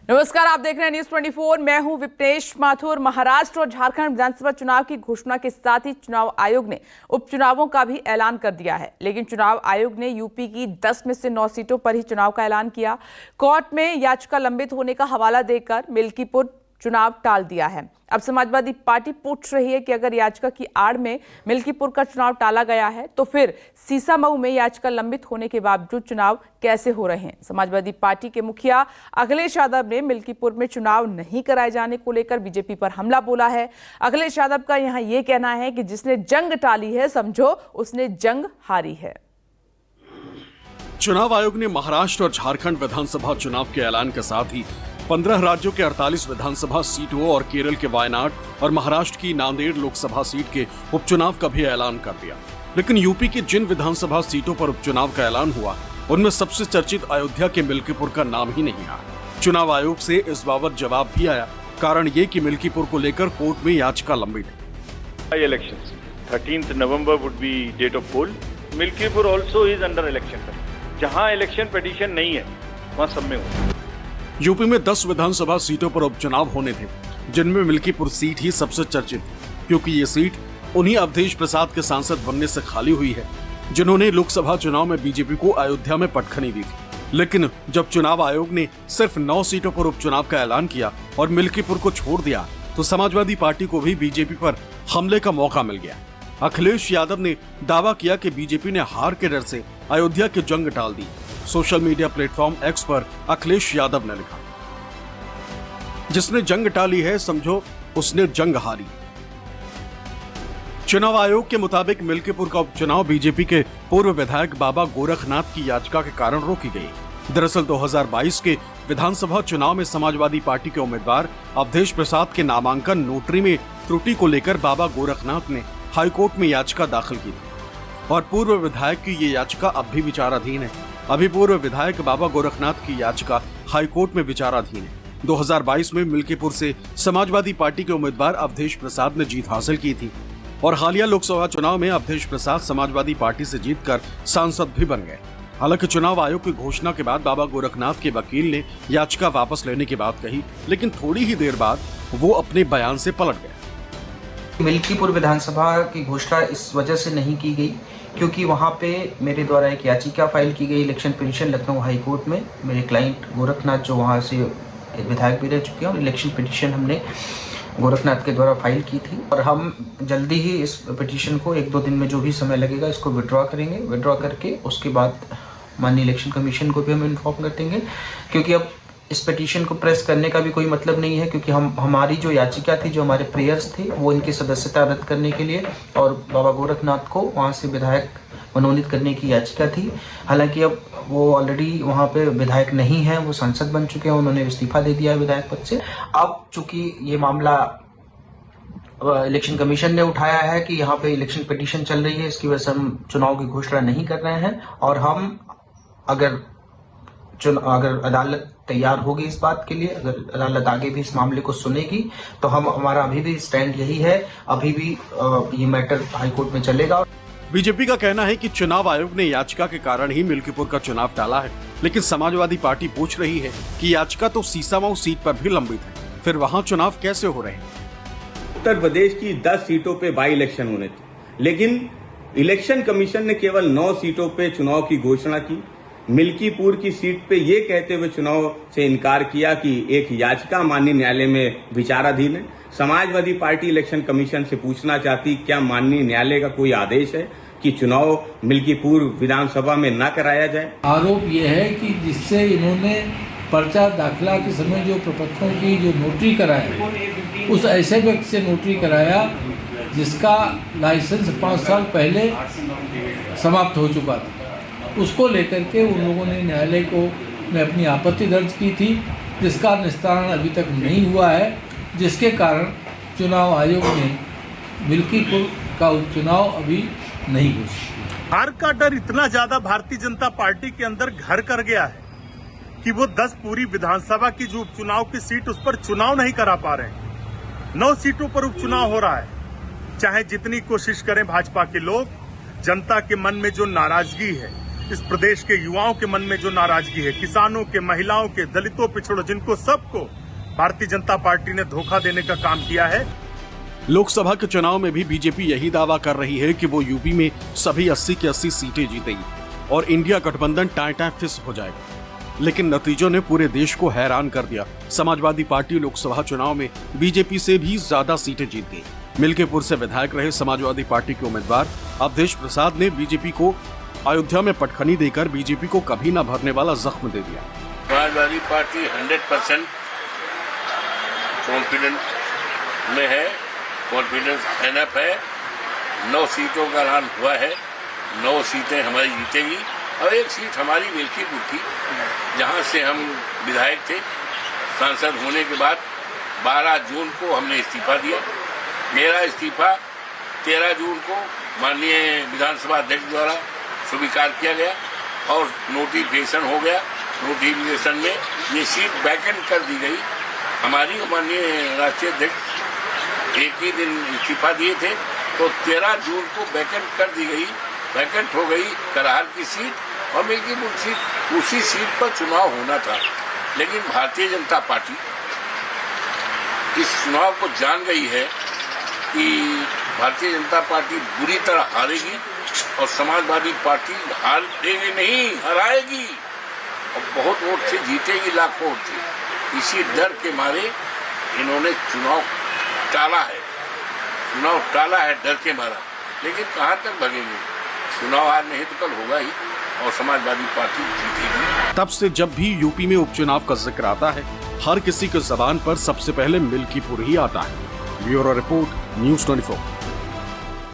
नमस्कार, आप देख रहे हैं न्यूज 24। मैं हूं विपनेश माथुर। महाराष्ट्र और झारखंड विधानसभा चुनाव की घोषणा के साथ ही चुनाव आयोग ने उपचुनावों का भी ऐलान कर दिया है, लेकिन चुनाव आयोग ने यूपी की 10 में से 9 सीटों पर ही चुनाव का ऐलान किया। कोर्ट में याचिका लंबित होने का हवाला देकर मिल्कीपुर चुनाव टाल दिया है। अब समाजवादी पार्टी पूछ रही है कि अगर याचिका की आड़ में मिल्कीपुर का चुनाव टाला गया है तो फिर सीसामऊ में याचिका लंबित होने के बावजूद चुनाव कैसे हो रहे हैं। समाजवादी पार्टी के मुखिया अखिलेश यादव ने मिल्कीपुर में चुनाव नहीं कराए जाने को लेकर बीजेपी पर हमला बोला है। अखिलेश यादव का यहां यह कहना है कि जिसने जंग टाली है समझो उसने जंग हारी है। चुनाव आयोग ने महाराष्ट्र और झारखंड विधानसभा चुनाव के ऐलान के साथ ही 15 राज्यों के 48 विधानसभा सीटों और केरल के वायनाड और महाराष्ट्र की नांदेड़ लोकसभा सीट के उपचुनाव का भी ऐलान कर दिया। लेकिन यूपी की जिन विधानसभा सीटों पर उपचुनाव का ऐलान हुआ उनमें सबसे चर्चित अयोध्या के मिल्कीपुर का नाम ही नहीं आया। चुनाव आयोग से इस बाबत जवाब भी आया। कारण ये कि मिल्कीपुर को लेकर कोर्ट में याचिका लंबित है। Elections 13th November would be date of poll. Milkipur also is under election. जहां इलेक्शन पिटीशन नहीं है वहां सब में हो। यूपी में 10 विधानसभा सीटों पर उपचुनाव होने थे, जिनमें मिल्कीपुर सीट ही सबसे चर्चित, क्योंकि ये सीट उन्हीं अवधेश प्रसाद के सांसद बनने से खाली हुई है, जिन्होंने लोकसभा चुनाव में बीजेपी को अयोध्या में पटखनी दी थी। लेकिन जब चुनाव आयोग ने सिर्फ 9 सीटों पर उपचुनाव का ऐलान किया और मिल्कीपुर को छोड़ दिया, तो समाजवादी पार्टी को भी बीजेपी पर हमले का मौका मिल गया। अखिलेश यादव ने दावा किया कि बीजेपी ने हार के डर से अयोध्या की जंग टाल दी। सोशल मीडिया प्लेटफॉर्म एक्स पर अखिलेश यादव ने लिखा, जिसने जंग टाली है समझो उसने जंग हारी। चुनाव आयोग के मुताबिक मिल्कीपुर का उपचुनाव बीजेपी के पूर्व विधायक बाबा गोरखनाथ की याचिका के कारण रोकी गई। दरअसल 2022 के विधानसभा चुनाव में समाजवादी पार्टी के उम्मीदवार अवधेश प्रसाद के नामांकन नोटरी में त्रुटि को लेकर बाबा गोरखनाथ ने हाईकोर्ट में याचिका दाखिल की थी और पूर्व विधायक की ये याचिका अब भी विचाराधीन है। अभी पूर्व विधायक बाबा गोरखनाथ की याचिका हाईकोर्ट में विचाराधीन है। 2022 में मिल्कीपुर से समाजवादी पार्टी के उम्मीदवार अवधेश प्रसाद ने जीत हासिल की थी और हालिया लोकसभा चुनाव में अवधेश प्रसाद समाजवादी पार्टी से जीतकर सांसद भी बन गए। हालांकि चुनाव आयोग की घोषणा के बाद बाबा गोरखनाथ के वकील ने याचिका वापस लेने की बात कही, लेकिन थोड़ी ही देर बाद वो अपने बयान से पलट गए। मिल्कीपुर विधानसभा की घोषणा इस वजह से नहीं की गई क्योंकि वहाँ पे मेरे द्वारा एक याचिका फाइल की गई election petition Lucknow high court में। मेरे क्लाइंट गोरखनाथ जो वहाँ से विधायक भी रह चुके हैं और इलेक्शन पिटीशन हमने गोरखनाथ के द्वारा फाइल की थी और हम जल्दी ही इस पिटीशन को 1-2 दिन में जो भी समय लगेगा इसको विड्रॉ करेंगे। विड्रॉ करके उसके बाद माननीय इलेक्शन कमीशन को भी हम इन्फॉर्म कर देंगे, क्योंकि अब इस पिटीशन को प्रेस करने का भी कोई मतलब नहीं है, क्योंकि हमारी जो याचिका थी, जो हमारे प्रेयर्स थे, वो इनकी सदस्यता रद्द करने के लिए और बाबा गोरखनाथ को वहाँ से विधायक मनोनीत करने की याचिका थी। हालांकि अब वो ऑलरेडी वहाँ पे विधायक नहीं है, वो सांसद बन चुके हैं, उन्होंने इस्तीफा दे दिया है विधायक पद से। अब चूंकि ये मामला इलेक्शन कमीशन ने उठाया है कि यहाँ पे इलेक्शन पिटीशन चल रही है, इसकी वजह से हम चुनाव की घोषणा नहीं कर रहे हैं और हम अगर अदालत तैयार होगी इस बात के लिए, अगर अदालत आगे भी इस मामले को सुनेगी तो हमारा अभी भी स्टैंड यही है, अभी भी ये मैटर हाईकोर्ट में चलेगा। बीजेपी का कहना है कि चुनाव आयोग ने याचिका के कारण ही मिल्कीपुर का चुनाव टाला है, लेकिन समाजवादी पार्टी पूछ रही है कि याचिका तो सीसामऊ सीट पर भी लंबित है, फिर वहाँ चुनाव कैसे हो रहे हैं। उत्तर प्रदेश की 10 सीटों पे बाई इलेक्शन होने थे, लेकिन इलेक्शन कमीशन ने केवल 9 सीटों पे चुनाव की घोषणा की। मिल्कीपुर की सीट पे ये कहते हुए चुनाव से इनकार किया कि एक याचिका माननीय न्यायालय में विचाराधीन है। समाजवादी पार्टी इलेक्शन कमीशन से पूछना चाहती क्या माननीय न्यायालय का कोई आदेश है कि चुनाव मिल्कीपुर विधानसभा में न कराया जाए। आरोप यह है कि जिससे इन्होंने पर्चा दाखिला के समय जो प्रपत्रों की जो नोटरी कराया, उस ऐसे व्यक्ति से नोटरी कराया जिसका लाइसेंस 5 साल पहले समाप्त हो चुका था। उसको लेकर के उन लोगों ने न्यायालय को में अपनी आपत्ति दर्ज की थी, जिसका निस्तारण अभी तक नहीं हुआ है, जिसके कारण चुनाव आयोग ने मिल्कीपुर का उपचुनाव अभी नहीं घोषित। हार का डर इतना ज्यादा भारतीय जनता पार्टी के अंदर घर कर गया है कि वो 10 पूरी विधानसभा की जो उपचुनाव की सीट उस पर चुनाव नहीं करा पा रहे हैं। 9 सीटों पर उपचुनाव हो रहा है। चाहे जितनी कोशिश करें भाजपा के लोग, जनता के मन में जो नाराजगी है, इस प्रदेश के युवाओं के मन में जो नाराजगी है, किसानों के, महिलाओं के, दलितों, पिछड़ों, जिनको सबको भारतीय जनता पार्टी ने धोखा देने का काम किया है। लोकसभा के चुनाव में भी बीजेपी यही दावा कर रही है कि वो यूपी में सभी 80 की 80 सीटें जीतेगी और इंडिया गठबंधन टाइम फिक्स हो जाएगा। लेकिन नतीजों ने पूरे देश को हैरान कर दिया। समाजवादी पार्टी लोकसभा चुनाव में बीजेपी से भी ज्यादा सीटें जीत गई। मिल्कीपुर से विधायक रहे समाजवादी पार्टी के उम्मीदवार अवधेश प्रसाद ने बीजेपी को अयोध्या में पटखनी देकर बीजेपी को कभी न भरने वाला जख्म दे दिया। समाजवादी पार्टी 100% कॉन्फिडेंस में है, कॉन्फिडेंस एनफ है। 9 सीटों का ऐलान हुआ है, 9 सीटें हमारी जीतेगी और 1 सीट हमारी मिल्कीपुर की, जहां से हम विधायक थे। सांसद होने के बाद 12 जून को हमने इस्तीफा दिया। मेरा इस्तीफा 13 जून को माननीय विधानसभा अध्यक्ष द्वारा स्वीकार किया गया और नोटिफिकेशन हो गया। नोटिफिकेशन में ये सीट वैकेंट कर दी गई। हमारी माननीय राष्ट्रीय अध्यक्ष एक ही दिन इस्तीफा दिए थे, तो 13 जून को वैकेंट कर दी गई, वैकेंट हो गई करार की सीट और मिल्कीपुर सीट। उसी सीट पर चुनाव होना था, लेकिन भारतीय जनता पार्टी इस चुनाव को जान गई है कि भारतीय जनता पार्टी बुरी तरह हारेगी और समाजवादी पार्टी हारेगी नहीं, हराएगी और बहुत वोट से जीतेगी, लाखों वोट से। इसी डर के मारे इन्होंने चुनाव टाला है डर के मारा। लेकिन कहाँ तक भगेंगे? चुनाव आज नहीं तो कल होगा ही और समाजवादी पार्टी जीतेगी। तब से जब भी यूपी में उपचुनाव का जिक्र आता है, हर किसी के जबान पर सबसे पहले मिल्कीपुर ही आता है। Bureau report, news 24।